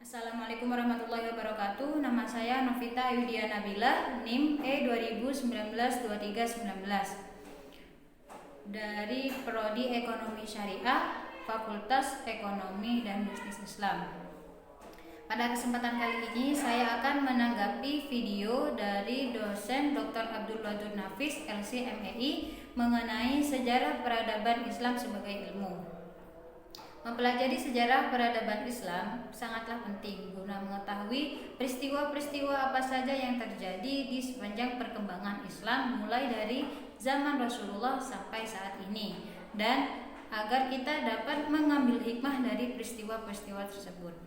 Assalamualaikum warahmatullahi wabarakatuh. Nama saya Novita Yudia Nabila, NIM E2019-2319 dari Prodi Ekonomi Syariah, Fakultas Ekonomi dan Bisnis Islam. Pada kesempatan kali ini saya akan menanggapi video dari dosen Dr. Abdul Wadud Nafis, LC/MEI, mengenai sejarah peradaban Islam sebagai ilmu. Mempelajari sejarah peradaban Islam sangatlah penting guna mengetahui peristiwa-peristiwa apa saja yang terjadi di sepanjang perkembangan Islam mulai dari zaman Rasulullah sampai saat ini, dan agar kita dapat mengambil hikmah dari peristiwa-peristiwa tersebut.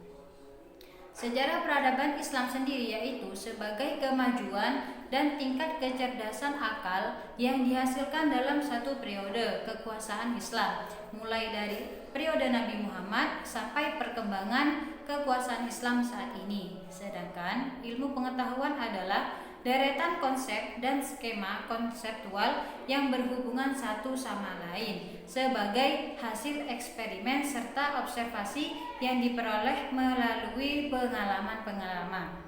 Sejarah peradaban Islam sendiri yaitu sebagai kemajuan dan tingkat kecerdasan akal yang dihasilkan dalam satu periode kekuasaan Islam, mulai dari periode Nabi Muhammad sampai perkembangan kekuasaan Islam saat ini. Sedangkan ilmu pengetahuan adalah deretan konsep dan skema konseptual yang berhubungan satu sama lain sebagai hasil eksperimen serta observasi yang diperoleh melalui pengalaman-pengalaman.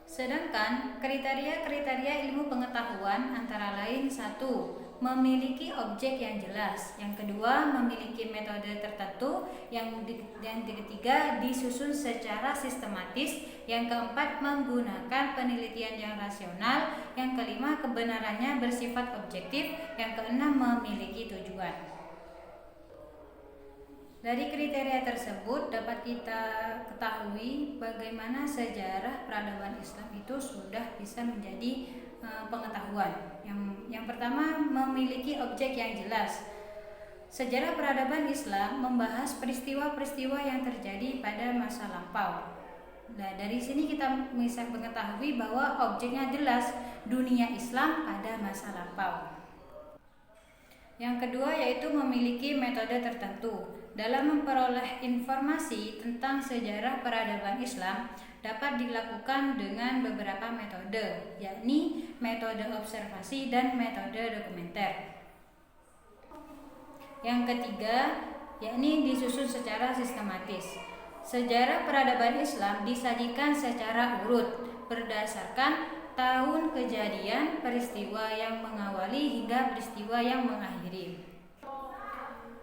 Sedangkan kriteria-kriteria ilmu pengetahuan antara lain: 1. Memiliki objek yang jelas. Yang kedua, memiliki metode tertentu. Yang ketiga, disusun secara sistematis. Yang keempat, menggunakan penelitian yang rasional. Yang kelima, kebenarannya bersifat objektif. Yang keenam, memiliki tujuan. Dari kriteria tersebut dapat kita ketahui bagaimana sejarah peradaban Islam itu sudah bisa menjadi pengetahuan. Yang pertama, memiliki objek yang jelas. Sejarah peradaban Islam membahas peristiwa-peristiwa yang terjadi pada masa lampau. Nah, dari sini kita bisa mengetahui bahwa objeknya jelas, dunia Islam pada masa lampau. Yang kedua yaitu memiliki metode tertentu. Dalam memperoleh informasi tentang sejarah peradaban Islam dapat dilakukan dengan beberapa metode, yakni metode observasi dan metode dokumenter. Yang ketiga, yakni disusun secara sistematis. Sejarah peradaban Islam disajikan secara urut berdasarkan tahun kejadian, peristiwa yang mengawali hingga peristiwa yang mengakhiri.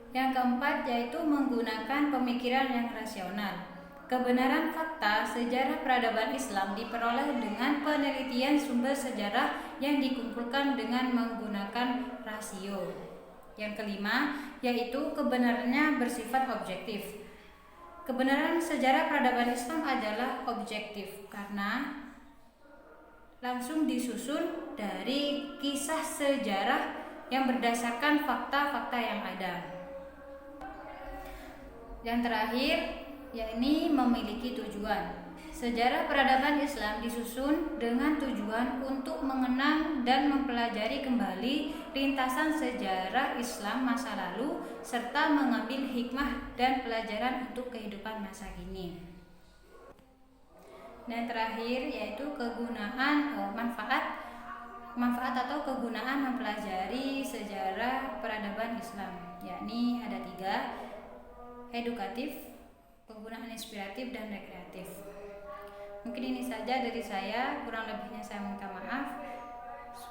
Yang keempat yaitu menggunakan pemikiran yang rasional. Kebenaran fakta sejarah peradaban Islam diperoleh dengan penelitian sumber sejarah yang dikumpulkan dengan menggunakan rasio. Yang kelima yaitu kebenarannya bersifat objektif. Kebenaran sejarah peradaban Islam adalah objektif karena langsung disusun dari kisah sejarah yang berdasarkan fakta-fakta yang ada. Yang terakhir, yakni memiliki tujuan. Sejarah peradaban Islam disusun dengan tujuan untuk mengenang dan mempelajari kembali lintasan sejarah Islam masa lalu serta mengambil hikmah dan pelajaran untuk kehidupan masa kini. Dan terakhir yaitu kegunaan manfaat atau kegunaan mempelajari sejarah peradaban Islam, yakni ada 3: edukatif, penggunaan inspiratif, dan rekreatif. Mungkin ini saja dari saya, kurang lebihnya saya minta maaf.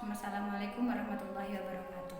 Wassalamualaikum warahmatullahi wabarakatuh.